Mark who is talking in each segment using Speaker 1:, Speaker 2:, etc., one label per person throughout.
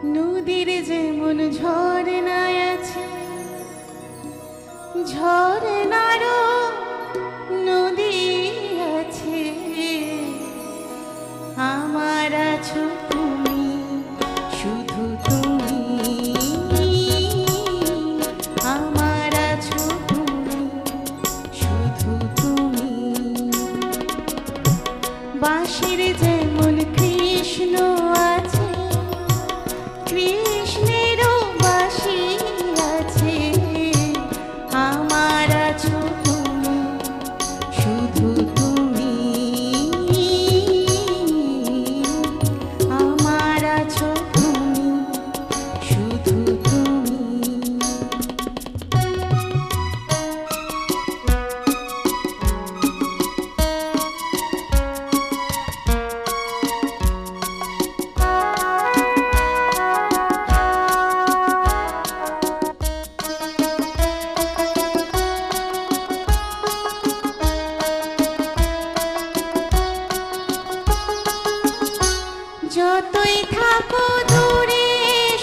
Speaker 1: নদীর যেমন ঝর্ণায় আছে, ঝর্ণারও নদী আছে, আমার আছো তুমি, শুধু তুমি, আমার আছো তুমি, শুধু তুমি। বাঁশির যেমন কৃষ্ণ আছে, কৃষ্ণেরও বাঁশি আছে, আমার আছো তুমি, শুধু তুমি, আমার আছো তুমি, শুধু তুমি। যতই থাকো দূরে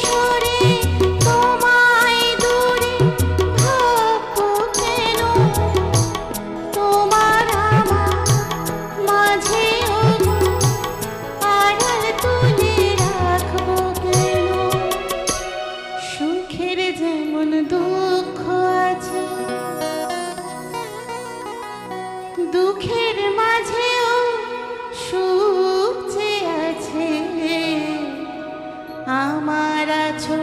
Speaker 1: সরে, তোমায় দূরে ভাববো কেন, তোমার আমার মাঝে আড়াল তুলে রাখবো কেন। সুখের যেমন দুঃখ আছে, দুঃখের মাঝেও সুখ যে আছে, আমার আছো।